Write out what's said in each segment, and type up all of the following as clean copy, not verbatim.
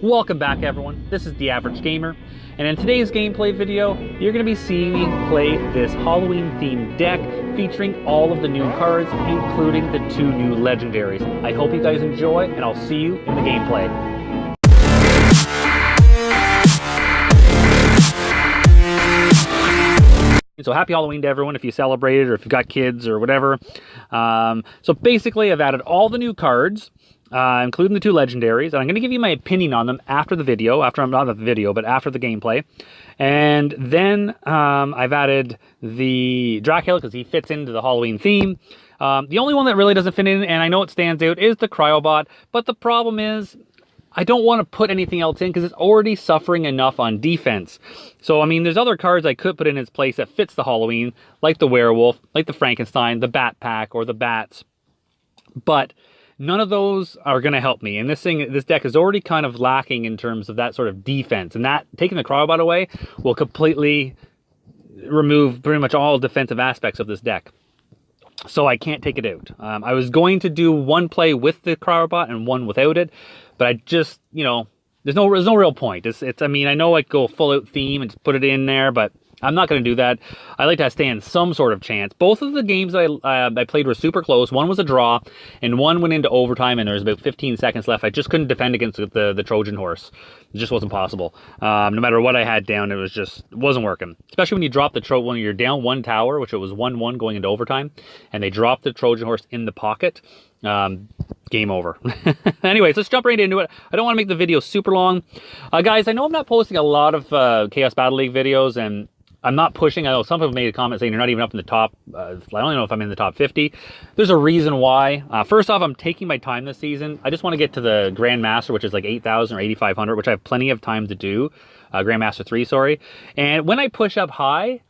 Welcome back everyone, this is The Average Gamer, and in today's gameplay video, you're going to be seeing me play this Halloween themed deck featuring all of the new cards, including the 2 new legendaries. I hope you guys enjoy, and I'll see you in the gameplay. So happy Halloween to everyone if you celebrated or if you've got kids or whatever. So basically I've added all the new cards, including the 2 legendaries, and I'm going to give you my opinion on them after the video, not the video, but after the gameplay. And then I've added the Dracula because he fits into the Halloween theme. The only one that really doesn't fit in, and I know it stands out, is the Cryobot, but the problem is I don't want to put anything else in because it's already suffering enough on defense. So, I mean, there's other cards I could put in its place that fits the Halloween, like the Werewolf, like the Frankenstein, the Bat Pack, or the Bats. But none of those are going to help me. And this deck is already kind of lacking in terms of that sort of defense. And that, taking the Cryobot away, will completely remove pretty much all defensive aspects of this deck. So I can't take it out. I was going to do one play with the Cryobot and one without it, but I just, you know, there's no real point. I mean, I know I could go full out theme and just put it in there, but I'm not going to do that. I like to stand some sort of chance. Both of the games I played were super close. One was a draw, and one went into overtime, and there was about 15 seconds left. I just couldn't defend against the Trojan horse. It just wasn't possible. No matter what I had down, it wasn't working. Especially when you drop when you're down 1 tower, which it was 1-1 going into overtime, and they dropped the Trojan horse in the pocket. Game over. Anyways, let's jump right into it. I don't want to make the video super long. Guys, I know I'm not posting a lot of Chaos Battle League videos, and I'm not pushing. I know some people made a comment saying you're not even up in the top. I don't know if I'm in the top 50. There's a reason why. First off, I'm taking my time this season. I just want to get to the Grandmaster, which is like 8,000 or 8,500, which I have plenty of time to do. Grandmaster 3, sorry. And when I push up high,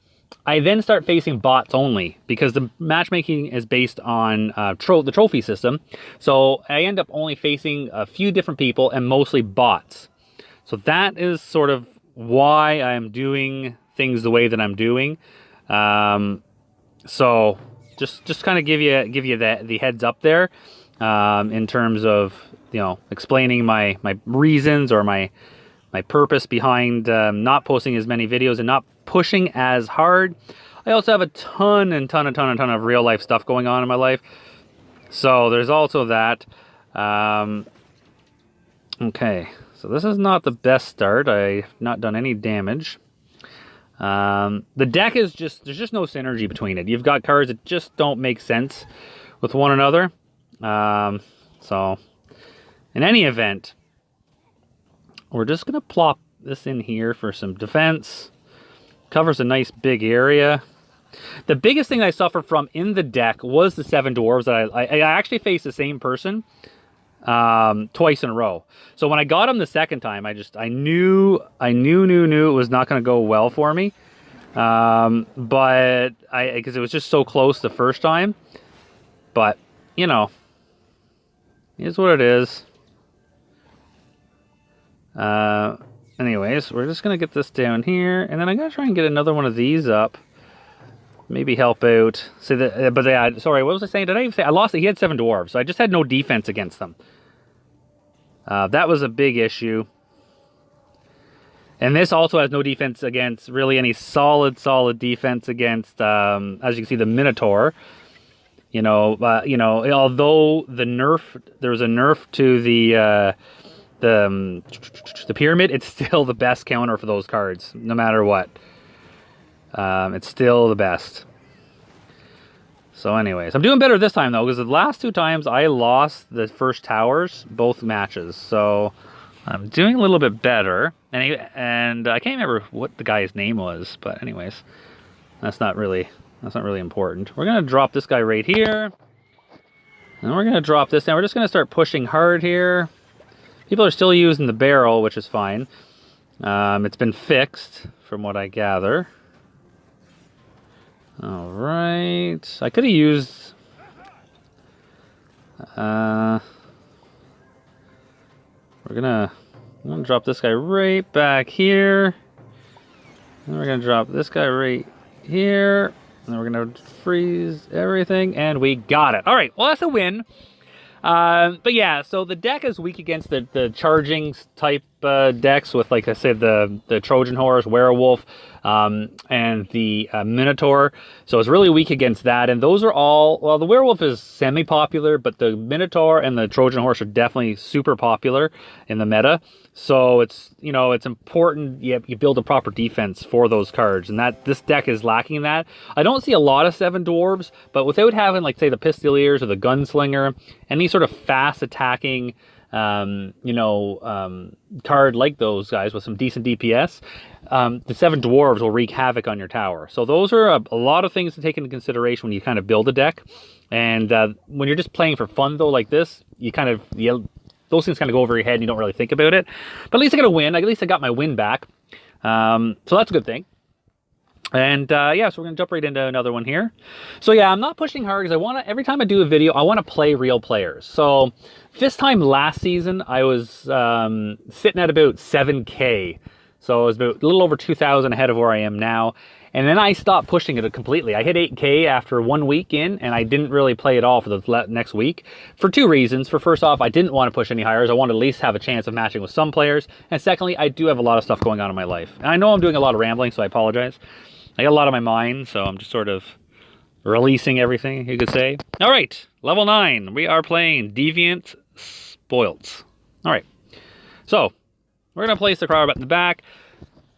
I then start facing bots only because the matchmaking is based on the trophy system. So I end up only facing a few different people and mostly bots. So that is sort of why I'm doing things the way that I'm doing. So just kind of give you the heads up there in terms of, you know, explaining my reasons or my purpose behind not posting as many videos and not pushing as hard. I also have a ton of real life stuff going on in my life, so there's also that. Okay, so this is not the best start. I've not done any damage. The deck is there's just no synergy between it. You've got cards that just don't make sense with one another. So in any event, we're just gonna plop this in here for some defense. Covers a nice big area. The biggest thing I suffered from in the deck was the 7 dwarves that I actually faced the same person twice in a row. So when I got him the second time, I knew it was not going to go well for me. But because it was just so close the first time. But you know, it is what it is. Anyways, we're just going to get this down here, and then I'm going to try and get another one of these up. Maybe help out. Sorry, what was I saying? Did I even say? I lost it. He had 7 dwarves, so I just had no defense against them. That was a big issue. And this also has no defense against really any solid defense against, as you can see, the Minotaur. You know, although there was a nerf to the pyramid, it's still the best counter for those cards, no matter what. It's still the best. So anyways, I'm doing better this time though, because the last 2 times I lost the first towers, both matches. So I'm doing a little bit better. And I can't remember what the guy's name was, but anyways, that's not really important. We're gonna drop this guy right here, and we're gonna drop this down. We're just gonna start pushing hard here. People are still using the barrel, which is fine. It's been fixed, from what I gather. All right. I could have used... I'm gonna drop this guy right back here. And we're gonna drop this guy right here. And then we're gonna freeze everything, and we got it. All right. Well, that's a win. But yeah, so the deck is weak against the charging type decks with, like I said, the Trojan Horse, Werewolf, and the Minotaur. So it's really weak against that. And those are all, well, the Werewolf is semi-popular, but the Minotaur and the Trojan Horse are definitely super popular in the meta. So it's, you know, it's important you build a proper defense for those cards, and that this deck is lacking that. I don't see a lot of 7 dwarves, but without having, like, say, the Pistoliers or the Gunslinger, any sort of fast attacking card like those guys with some decent DPS, the 7 dwarves will wreak havoc on your tower. So those are a lot of things to take into consideration when you kind of build a deck. And when you're just playing for fun, though, like this, those things kind of go over your head and you don't really think about it. But at least I got a win. At least I got my win back. So that's a good thing. And yeah, so we're going to jump right into another one here. So yeah, I'm not pushing hard because every time I do a video, I want to play real players. So this time last season, I was sitting at about 7K. So it was about a little over 2,000 ahead of where I am now. And then I stopped pushing it completely. I hit 8K after 1 week in, and I didn't really play at all for the next week for 2 reasons. First off, I didn't want to push any higher. I wanted to at least have a chance of matching with some players. And secondly, I do have a lot of stuff going on in my life. And I know I'm doing a lot of rambling, so I apologize. I got a lot on my mind, so I'm just sort of releasing everything, you could say. All right, level 9. We are playing Deviant Spoils. All right, so we're going to place the crowbar in the back.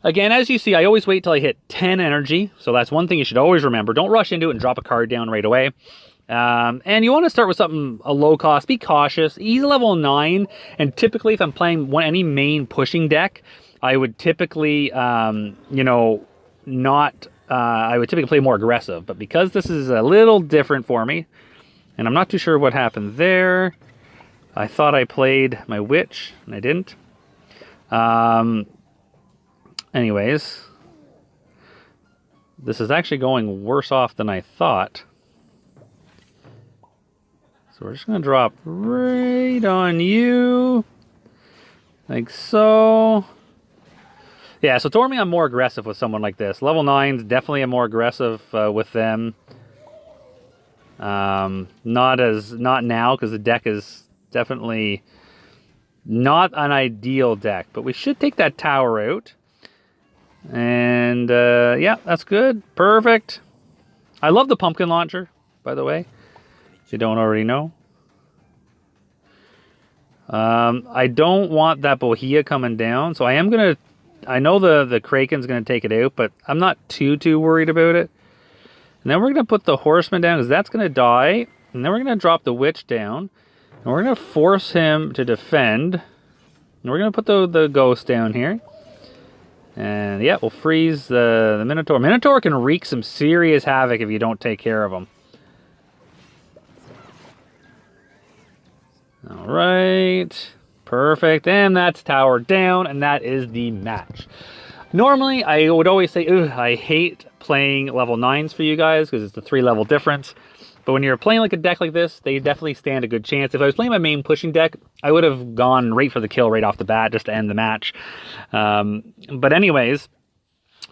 Again, as you see, I always wait till I hit 10 energy. So that's one thing you should always remember. Don't rush into it and drop a card down right away. And you want to start with something a low cost. Be cautious. He's level 9. And typically, if I'm playing any main pushing deck, I would typically, I would typically play more aggressive. But because this is a little different for me, and I'm not too sure what happened there. I thought I played my Witch, and I didn't. Anyways, this is actually going worse off than I thought. So we're just going to drop right on you, like so. Yeah, so normally I'm more aggressive with someone like this. Level 9s, definitely am more aggressive with them. Not now, because the deck is definitely not an ideal deck. But we should take that tower out. And yeah, that's good. Perfect. I love the pumpkin launcher, by the way, if you don't already know. I don't want that Bohea coming down, so I am going to... I know the Kraken's going to take it out, but I'm not too worried about it. And then we're going to put the Horseman down, because that's going to die. And then we're going to drop the Witch down. And we're going to force him to defend. And we're going to put the Ghost down here. And yeah, we'll freeze the Minotaur. Minotaur can wreak some serious havoc if you don't take care of him. All right. Perfect. And that's tower down, and that is the match. Normally, I would always say, I hate playing level 9s for you guys because it's a 3-level difference. But when you're playing like a deck like this, they definitely stand a good chance. If I was playing my main pushing deck, I would have gone right for the kill right off the bat just to end the match. But anyways,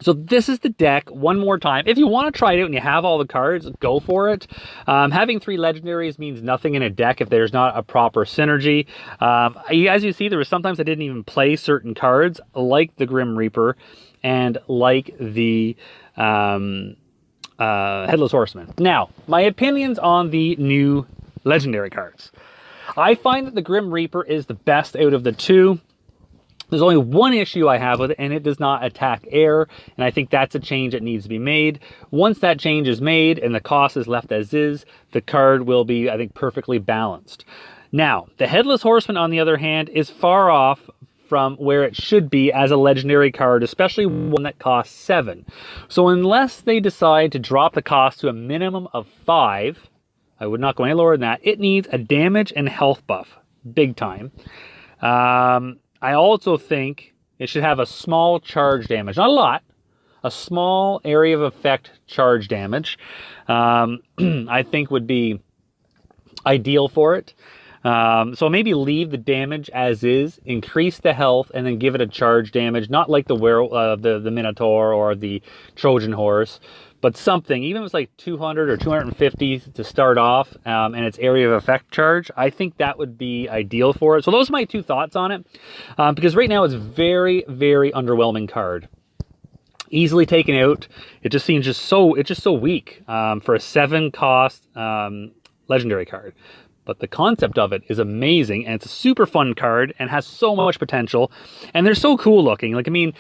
so this is the deck one more time. If you want to try it out and you have all the cards, go for it. Having 3 legendaries means nothing in a deck if there's not a proper synergy. As you see, there was sometimes I didn't even play certain cards, like the Grim Reaper and like the... Headless Horseman. Now, my opinions on the new legendary cards. I find that the Grim Reaper is the best out of the 2. There's only one issue I have with it, and it does not attack air, and I think that's a change that needs to be made. Once that change is made and the cost is left as is, the card will be, I think, perfectly balanced. Now, the Headless Horseman, on the other hand, is far off from where it should be as a legendary card, especially one that costs 7. So unless they decide to drop the cost to a minimum of 5, I would not go any lower than that, it needs a damage and health buff, big time. I also think it should have a small charge damage, not a lot, a small area of effect charge damage, I think would be ideal for it. So maybe leave the damage as is, increase the health, and then give it a charge damage, not like the Minotaur or the Trojan Horse, but something, even if it's like 200 or 250 to start off, and its area of effect charge, I think that would be ideal for it. So those are my two thoughts on it, because right now it's very, very underwhelming card. Easily taken out. It just seems it's just so weak for a 7 cost legendary card. But the concept of it is amazing, and it's a super fun card and has so much potential, and they're so cool looking. Like, I mean,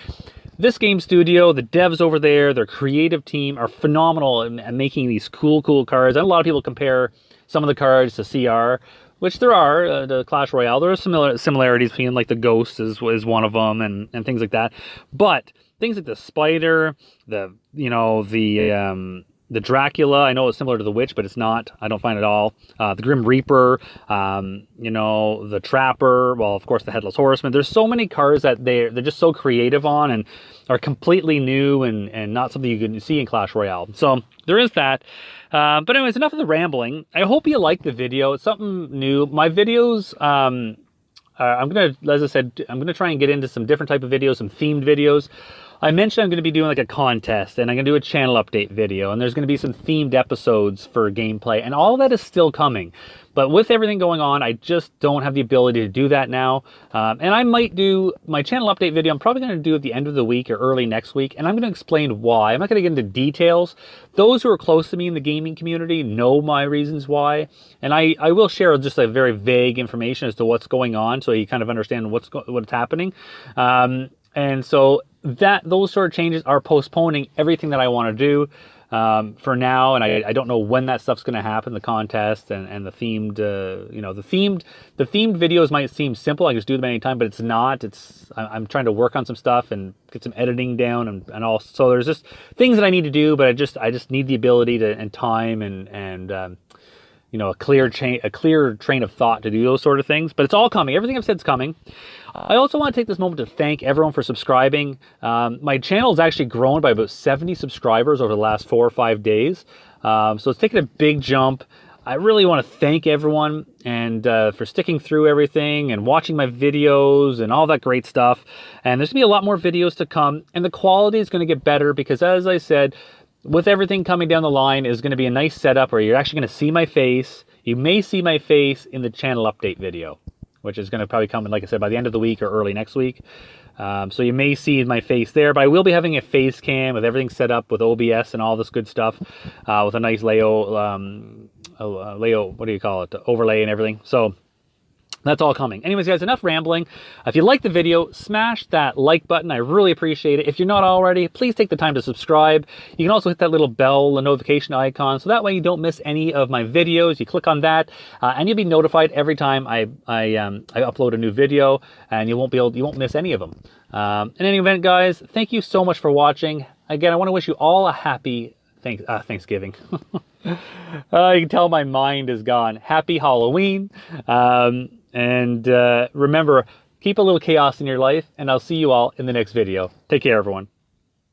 this game studio, the devs over there, their creative team are phenomenal at making these cool cards. And a lot of people compare some of the cards to CR, which there are, the Clash Royale. There are similarities between, like, the Ghost is one of them, and things like that. But things like the Spider, the Dracula, I know it's similar to the Witch, but it's not. I don't find it all. The Grim Reaper, the Trapper, well, of course, the Headless Horseman. There's so many cards that they're just so creative on and are completely new and not something you can see in Clash Royale. So there is that. But anyways, enough of the rambling. I hope you liked the video. It's something new. My videos, as I said, I'm going to try and get into some different type of videos, some themed videos. I mentioned I'm going to be doing like a contest, and I'm going to do a channel update video, and there's going to be some themed episodes for gameplay, and all of that is still coming. But with everything going on, I just don't have the ability to do that now. And I might do my channel update video. I'm probably going to do at the end of the week or early next week, and I'm going to explain why. I'm not going to get into details. Those who are close to me in the gaming community know my reasons why, and I will share just a very vague information as to what's going on, so you kind of understand what's happening. And so those sort of changes are postponing everything that I want to do for now, and I don't know when that stuff's going to happen. The contest and the themed, the themed videos might seem simple. I can just do them anytime, but it's not. I'm trying to work on some stuff and get some editing down and all. So there's just things that I need to do, but I just need the ability to and time and a clear train of thought to do those sort of things. But it's all coming. Everything I've said is coming. I also want to take this moment to thank everyone for subscribing. My channel has actually grown by about 70 subscribers over the last 4 or 5 days. So it's taken a big jump. I really want to thank everyone and for sticking through everything and watching my videos and all that great stuff. And there's going to be a lot more videos to come. And the quality is going to get better because, as I said, with everything coming down the line is going to be a nice setup where you're actually going to see my face. You may see my face in the channel update video, which is going to probably come, like I said, by the end of the week or early next week. So you may see my face there, but I will be having a face cam with everything set up with OBS and all this good stuff, with a nice overlay and everything. So that's all coming. Anyways, guys, enough rambling. If you liked the video, smash that like button. I really appreciate it. If you're not already, please take the time to subscribe. You can also hit that little bell, the notification icon, so that way you don't miss any of my videos. You click on that, and you'll be notified every time I upload a new video, and you won't miss any of them. In any event, guys, thank you so much for watching. Again, I want to wish you all a happy Thanksgiving. You can tell my mind is gone. Happy Halloween. And remember, keep a little chaos in your life, and I'll see you all in the next video. Take care, everyone.